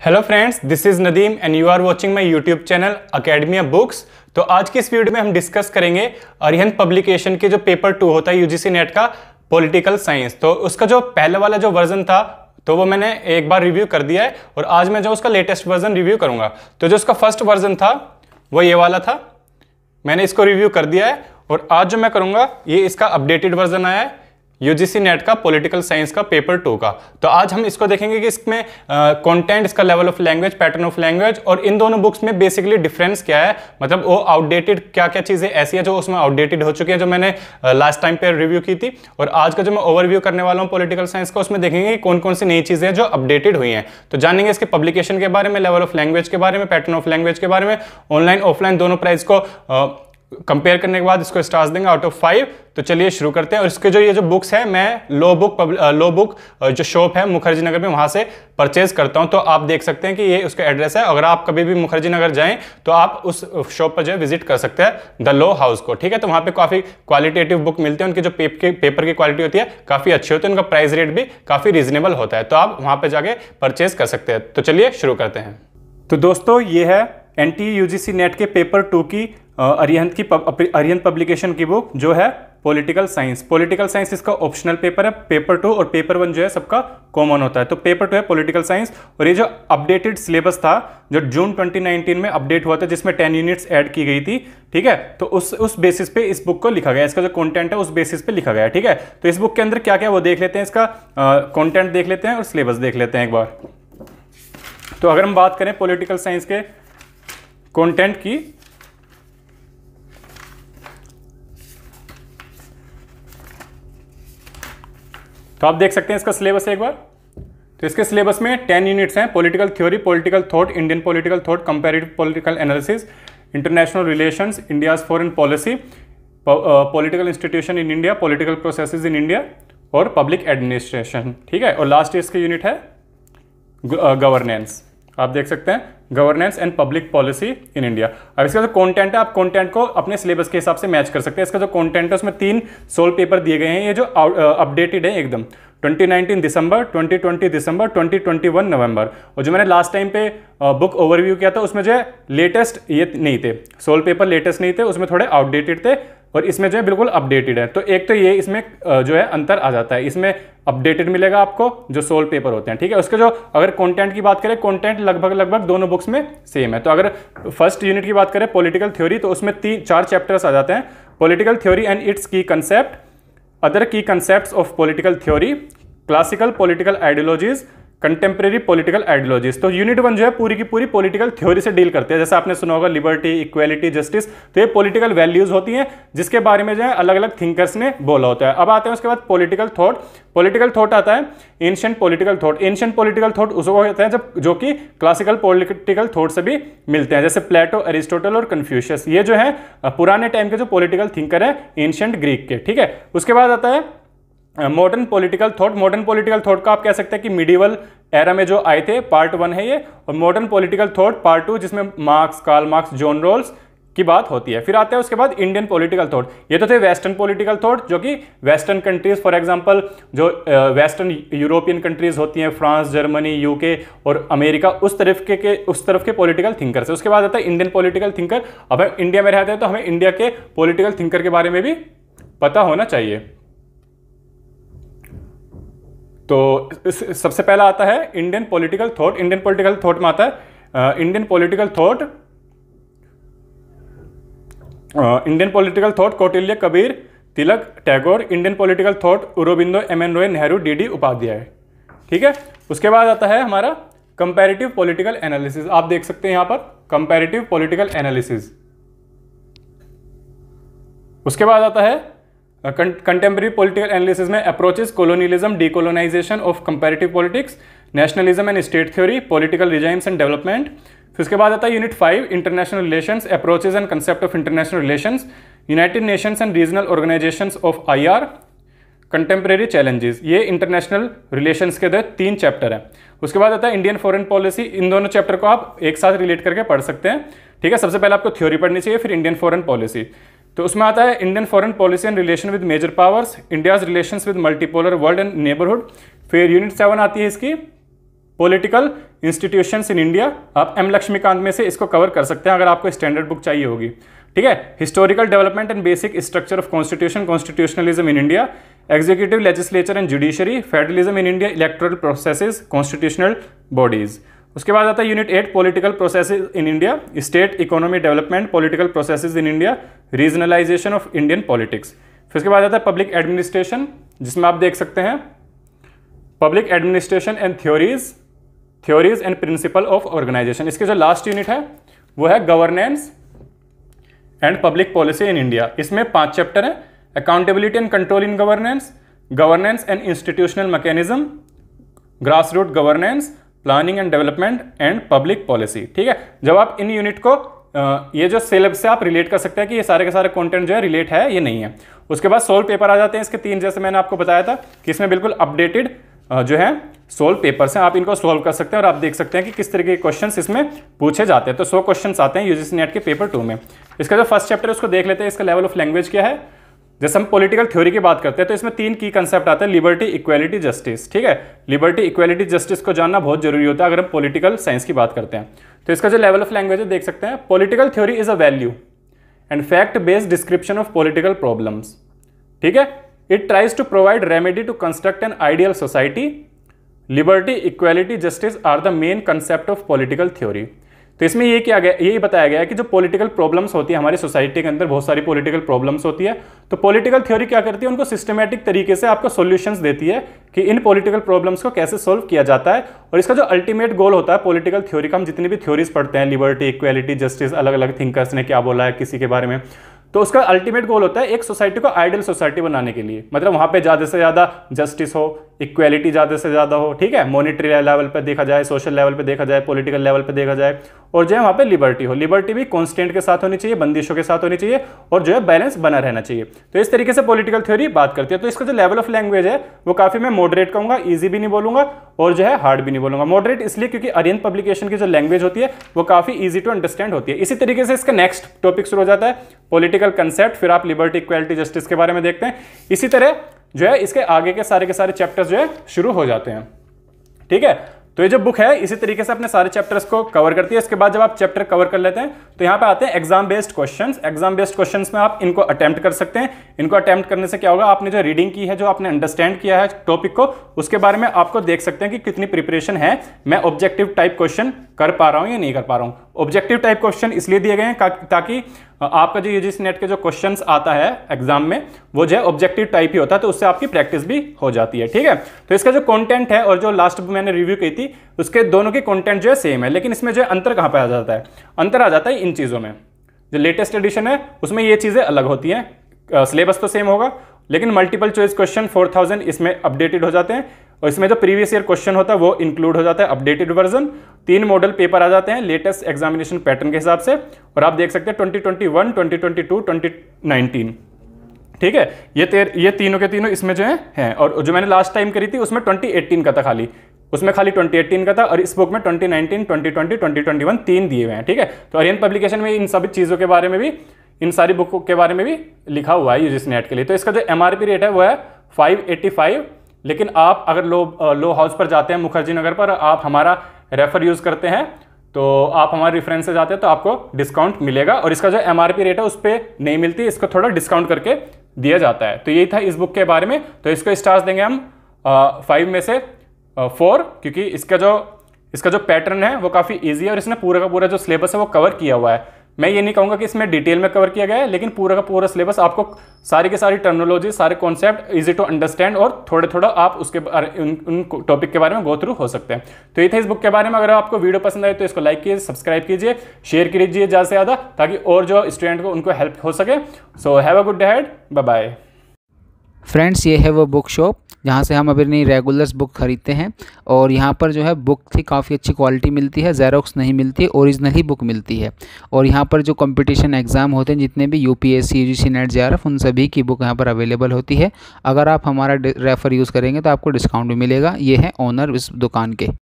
Hello friends, this is Nadeem and you are watching my YouTube channel academy of books. तो आज की इस video में हम डिस्कस करेंगे अरिहंत पब्लिकेशन के जो पेपर 2 होता है यूजीसी नेट का पॉलिटिकल साइंस। तो उसका जो पहले वाला जो वर्जन था तो वो मैंने एक बार रिव्यू कर दिया है और आज मैं जो उसका लेटेस्ट वर्जन रिव्यू करूंगा। तो जो उसका फर्स्ट वर्जन था वो ये वाला था, मैंने इसको रिव्यू कर दिया है और आज जो मैं करूंगा ये इसका अपडेटेड वर्जन आया है यूजीसी नेट का पॉलिटिकल साइंस का पेपर 2 का। तो आज हम इसको देखेंगे कि इसमें कंटेंट, इसका level of language, pattern of language और इन दोनों बुक्स में बेसिकली डिफरेंस क्या है, मतलब वो आउटडेटेड क्या क्या चीज़ें ऐसी है जो उसमें आउटडेटेड हो चुकी है जो मैंने लास्ट टाइम पे रिव्यू की थी। और आज का जो मैं ओवरव्यू करने वाला हूँ पॉलिटिकल साइंस का, उसमें देखेंगे कि कौन कौन सी नई चीज़ें हैं जो अपडेटेड हुई हैं। तो जानेंगे इसके पब्लिकेशन के बारे में, लेवल ऑफ लैंग्वेज के बारे में, पैटर्न ऑफ लैंग्वेज के बारे में, ऑनलाइन ऑफलाइन दोनों प्राइस को कंपेयर करने के बाद इसको स्टार्स देंगे आउट ऑफ 5। तो चलिए शुरू करते हैं। और इसके जो ये जो बुक्स है मैं लो बुक जो शॉप है मुखर्जी नगर में वहां से परचेज करता हूं। तो आप देख सकते हैं कि ये उसका एड्रेस है। अगर आप कभी भी मुखर्जी नगर जाएं तो आप उस शॉप पर जो है विजिट कर सकते हैं, द लो हाउस को। ठीक है, तो वहां पे काफी क्वालिटेटिव बुक मिलते हैं। उनकी जो पेपर की क्वालिटी होती है काफी अच्छी होती है, उनका प्राइस रेट भी काफी रीजनेबल होता है। तो आप वहां पर जाके परचेज कर सकते हैं। तो चलिए शुरू करते हैं। तो दोस्तों ये है एनटीए यूजीसी नेट के पेपर 2 की अरिहंत पब्लिकेशन की बुक जो है पॉलिटिकल साइंस। पॉलिटिकल साइंस इसका ऑप्शनल पेपर है। पेपर 2 और पेपर 1 जो है सबका कॉमन होता है। तो पेपर 2 है पॉलिटिकल साइंस और ये जो अपडेटेड सिलेबस था जो जून 2019 में अपडेट हुआ था जिसमें 10 यूनिट्स ऐड की गई थी। ठीक है, तो उस बेसिस पे इस बुक को लिखा गया, इसका जो कंटेंट है उस बेसिस पे लिखा गया है। ठीक है, तो इस बुक के अंदर क्या क्या वो देख लेते हैं, इसका कंटेंट देख लेते हैं और सिलेबस देख लेते हैं एक बार। तो अगर हम बात करें पॉलिटिकल साइंस के कंटेंट की, तो आप देख सकते हैं इसका सिलेबस एक बार। तो इसके सिलेबस में 10 यूनिट्स हैं। Political theory, political thought, Indian political thought, comparative political analysis, international relations, India's foreign policy, political institution in India, political processes in India और पब्लिक एडमिनिस्ट्रेशन। ठीक है, और लास्ट इसकी यूनिट है गवर्नेंस। आप देख सकते हैं governance and public policy in India. अब इसका जो कंटेंट है आप कंटेंट को अपने सिलेबस के हिसाब से मैच कर सकते हैं। इसका जो कंटेंट है उसमें 3 सोल पेपर दिए गए हैं, ये जो अपडेटेड है एकदम 2019 दिसंबर, 2020 दिसंबर, 2021 नवंबर। और जो मैंने लास्ट टाइम पे बुक ओवरव्यू किया था उसमें जो है लेटेस्ट ये नहीं थे, सोल पेपर लेटेस्ट नहीं थे, उसमें थोड़े आउटडेटेड थे और इसमें जो है बिल्कुल अपडेटेड है। तो एक तो ये इसमें जो है अंतर आ जाता है, इसमें अपडेटेड मिलेगा आपको जो सोल पेपर होते हैं। ठीक है, उसके जो अगर कंटेंट की बात करें, कंटेंट लगभग दोनों बुक्स में सेम है। तो अगर फर्स्ट यूनिट की बात करें पॉलिटिकल थ्योरी, तो उसमें 4 चैप्टर्स आ जाते हैं। पॉलिटिकल थ्योरी एंड इट्स की कंसेप्ट, अदर की concepts of political theory, classical political ideologies, contemporary political ideologies. तो यूनिट 1 जो है पूरी की पूरी पॉलिटिकल थ्योरी से डील करते हैं। जैसे आपने सुना होगा लिबर्टी, इक्वालिटी, जस्टिस, तो ये पॉलिटिकल वैल्यूज होती हैं जिसके बारे में जो है अलग अलग थिंकर्स ने बोला होता है। अब आते हैं उसके बाद पॉलिटिकल थॉट। पॉलिटिकल थॉट आता है ancient political thought. Ancient political thought उसको कहते हैं जब जो कि क्लासिकल पॉलिटिकल थॉट से भी मिलते हैं, जैसे प्लेटो, अरिस्टोटल और कन्फ्यूशियस। ये जो है पुराने टाइम के जो पॉलिटिकल थिंकर है एंशिएंट ग्रीक के। ठीक है, उसके बाद आता है modern political thought. Modern political thought का आप कह सकते हैं कि मिडिवल एरा में जो आए थे, पार्ट 1 है ये। और मॉडर्न पॉलिटिकल थॉट पार्ट 2 जिसमें Marx, Karl Marx, John Rawls की बात होती है। फिर आते हैं उसके बाद इंडियन पॉलिटिकल थॉट। ये तो थे वेस्टर्न पॉलिटिकल थॉट जो कि वेस्टर्न कंट्रीज, फॉर एग्जांपल जो वेस्टर्न यूरोपियन कंट्रीज होती हैं, फ्रांस, जर्मनी, यूके और अमेरिका, उस तरफ के पॉलिटिकल थिंकर से। उसके बाद आता है इंडियन पॉलिटिकल थिंकर। अब हम इंडिया में रहते हैं तो हमें इंडिया के पॉलिटिकल थिंकर के बारे में भी पता होना चाहिए। तो सबसे पहला आता है Indian political thought. Indian political thought में आता है Indian political thought Kautilya, Kabir, Tilak, Tagore. Indian political thought Aurobindo, M N Roy, Nehru, D Upadhyay. ठीक है, उसके बाद आता है हमारा कंपैरेटिव पॉलिटिकल एनालिसिस। आप देख सकते हैं यहां पर कंपैरेटिव पॉलिटिकल एनालिसिस। उसके बाद आता है कंटेम्प्रेरी पॉलिटिकल एनालिसिस में approaches, colonialism, decolonisation of comparative politics, nationalism and state theory, political regimes and development. फिर उसके बाद आता है unit 5 international relations, approaches and concept of international relations, United Nations and regional organisations of IR, contemporary challenges. ये international relations के 3 chapter है। उसके बाद आता है इंडियन फॉरेन पॉलिसी। इन दोनों चैप्टर को आप एक साथ रिलेट करके पढ़ सकते हैं। ठीक है, सबसे पहले आपको थ्योरी पढ़नी चाहिए, फिर इंडियन फॉरेन पॉलिसी। तो उसमें आता है Indian foreign policy and relation with major powers, India's relations with multipolar world and neighbourhood. फिर यूनिट 7 आती है इसकी पॉलिटिकल इंस्टीट्यूशंस इन इंडिया, आप एम लक्ष्मीकांत में से इसको कवर कर सकते हैं अगर आपको स्टैंडर्ड बुक चाहिए होगी। ठीक है, historical development and basic structure of constitution, constitutionalism in India, executive, legislature and judiciary, federalism in India, electoral processes, constitutional bodies. उसके बाद आता है unit 8 political processes in India, state economy development, political processes in India, regionalisation of Indian politics. फिर उसके बाद आता है public administration, जिसमें आप देख सकते हैं public administration and theories and principle of organisation. इसके जो लास्ट यूनिट है वो है governance and public policy in India. इसमें 5 चैप्टर है, accountability and control in governance, governance and institutional mechanism, grass root governance, planning and development and public policy. ठीक है, जब आप इन यूनिट को ये जो सिलेबस से आप रिलेट कर सकते हैं कि ये सारे के सारे कंटेंट जो है रिलेट है ये नहीं है। उसके बाद सोल्व पेपर आ जाते हैं इसके 3, जैसे मैंने आपको बताया था कि इसमें बिल्कुल अपडेटेड जो है सोल्व पेपर्स हैं, आप इनको सोल्व कर सकते हैं और आप देख सकते हैं कि किस तरीके के क्वेश्चंस इसमें पूछे जाते हैं। तो 100 क्वेश्चंस आते हैं यूजीसी नेट के पेपर 2 में। इसका जो फर्स्ट चैप्टर है उसको देख लेते हैं, इसका लेवल ऑफ लैंग्वेज क्या है। जैसे हम पॉलिटिकल थ्योरी की बात करते हैं तो इसमें 3 की कंसेप्ट आते हैं, लिबर्टी, इक्वालिटी, जस्टिस। ठीक है, लिबर्टी, इक्वालिटी, जस्टिस को जानना बहुत जरूरी होता है अगर हम पॉलिटिकल साइंस की बात करते हैं। तो इसका जो लेवल ऑफ लैंग्वेज है देख सकते हैं, political theory is a value and fact based description of political problems. ठीक है, it tries to provide remedy to construct an ideal society. Liberty, equality, justice are the main concept of political theory. तो इसमें ये किया गया, यही बताया गया है कि जो पॉलिटिकल प्रॉब्लम्स होती है हमारी सोसाइटी के अंदर, बहुत सारी पॉलिटिकल प्रॉब्लम्स होती है, तो पॉलिटिकल थ्योरी क्या करती है, उनको सिस्टमैटिक तरीके से आपको सॉल्यूशंस देती है कि इन पॉलिटिकल प्रॉब्लम्स को कैसे सॉल्व किया जाता है। और इसका जो अल्टीमेट गोल होता है पॉलिटिकल थ्योरी का, हम जितनी भी थ्योरीज पढ़ते हैं, लिबर्टी, इक्वालिटी, जस्टिस, अलग अलग थिंकर्स ने क्या बोला है किसी के बारे में, तो उसका अल्टीमेट गोल होता है एक सोसाइटी को आइडियल सोसाइटी बनाने के लिए, मतलब वहां पे ज्यादा से ज्यादा जस्टिस हो, इक्वालिटी ज्यादा से ज्यादा हो। ठीक है, मॉनेटरी लेवल पे देखा जाए, सोशल लेवल पे देखा जाए, पॉलिटिकल लेवल पे देखा जाए, और जो है वहां पे लिबर्टी हो। लिबर्टी भी कॉन्स्टेंट के साथ होनी चाहिए, बंदिशों के साथ होनी चाहिए, और जो है बैलेंस बना रहना चाहिए। तो इस तरीके से पॉलिटिकल थ्योरी बात करती है। तो इसका जो लेवल ऑफ लैंग्वेज है वो काफी मैं मॉडरेट कहूंगा, ईजी भी नहीं बोलूंगा और जो है हार्ड भी नहीं बोलूंगा। मॉडरेट इसलिए क्योंकि आर्यन पब्लिकेशन की जो लैंग्वेज होती है वो काफी ईजी टू अंडरस्टैंड होती है। इसी तरीके से इसका नेक्स्ट टॉपिक शुरू हो जाता है पॉलिटिकल कंसेप्ट, फिर आप लिबर्टी, इक्वालिटी, जस्टिस के बारे में देखते हैं। इसी तरह जो है इसके आगे के सारे चैप्टर्स जो है शुरू हो जाते हैं। ठीक है, तो ये जो बुक है इसी तरीके से अपने सारे चैप्टर्स को कवर करती है। इसके बाद जब आप चैप्टर कवर कर लेते हैं तो यहाँ पे आते हैं exam based questions. Exam based questions में आप इनको अटेम्प्ट कर सकते हैं। इनको अटेम्प्ट करने से क्या होगा, आपने जो रीडिंग की है, जो आपने अंडरस्टैंड किया है टॉपिक को, उसके बारे में आपको देख सकते हैं कि कितनी प्रिपरेशन है, मैं ऑब्जेक्टिव टाइप क्वेश्चन कर पा रहा हूं या नहीं कर पा रहा हूं। ऑब्जेक्टिव टाइप क्वेश्चन इसलिए दिए गए हैं ताकि आपका जो यूजीसी नेट के जो क्वेश्चंस आता है एग्जाम में वो जो है ऑब्जेक्टिव टाइप ही होता है, तो उससे आपकी प्रैक्टिस भी हो जाती है। ठीक है, तो इसका जो कंटेंट है और जो लास्ट मैंने रिव्यू की थी उसके दोनों की कंटेंट जो है सेम है, लेकिन इसमें जो है अंतर कहां पे आ जाता है, अंतर आ जाता है इन चीजों में। जो लेटेस्ट एडिशन है उसमें ये चीजें अलग होती हैं, सिलेबस तो सेम होगा लेकिन मल्टीपल चॉइस क्वेश्चन 4000 इसमें अपडेटेड हो जाते हैं, और इसमें जो प्रीवियस ईयर क्वेश्चन होता है वो इंक्लूड हो जाता है, अपडेटेड वर्जन। 3 मॉडल पेपर आ जाते हैं लेटेस्ट एग्जामिनेशन पैटर्न के हिसाब से, और आप देख सकते हैं 2021, 2022, 2019। ठीक है, ये तीनों के तीनों इसमें जो है और जो मैंने लास्ट टाइम करी थी उसमें 2018 का था खाली, उसमें खाली 2018 का था, और इस बुक में 2019, 2020, 2021 3 दिए हुए हैं। ठीक है, तो आर्यन पब्लिकेशन में इन सभी चीज़ों के बारे में भी, इन सारी बुक के बारे में भी लिखा हुआ है यूजीसी नेट के लिए। तो इसका जो MRP रेट है वो है 585, लेकिन आप अगर लो हाउस पर जाते हैं मुखर्जी नगर पर, आप हमारा रेफर यूज करते हैं तो आप हमारे रेफरेंस से जाते हैं तो आपको डिस्काउंट मिलेगा, और इसका जो MRP रेट है उस पर नहीं मिलती, इसको थोड़ा डिस्काउंट करके दिया जाता है। तो यही था इस बुक के बारे में। तो इसको स्टार्स देंगे हम 5 में से 4, क्योंकि इसका जो पैटर्न है वो काफ़ी ईजी है और इसने पूरा का पूरा जो सिलेबस है वो कवर किया हुआ है। मैं ये नहीं कहूँगा कि इसमें डिटेल में कवर किया गया है, लेकिन पूरा का पूरा सिलेबस आपको सारी की सारी टर्मिनोलॉजी, सारे कॉन्सेप्ट इजी टू अंडरस्टैंड, और थोड़े थोड़ा आप उसके उन टॉपिक के बारे में गो थ्रू हो सकते हैं। तो ये था इस बुक के बारे में। अगर आपको वीडियो पसंद आए तो इसको लाइक कीजिए, सब्सक्राइब कीजिए, शेयर कीजिए ज़्यादा से ज़्यादा, ताकि और जो स्टूडेंट को उनको हेल्प हो सके। So have a good day ahead, bye bye. Friends, ये है वो बुक शॉप जहाँ से हम अपनी रेगुलर्स बुक खरीदते हैं, और यहाँ पर जो है बुक की काफ़ी अच्छी क्वालिटी मिलती है, जेरोक्स नहीं मिलती है, ओरिजिनल ही बुक मिलती है। और यहाँ पर जो कंपटीशन एग्ज़ाम होते हैं जितने भी UPSC, UGC नेट, JRF, उन सभी की बुक यहाँ पर अवेलेबल होती है। अगर आप हमारा रेफर यूज़ करेंगे तो आपको डिस्काउंट भी मिलेगा। ये है ओनर इस दुकान के।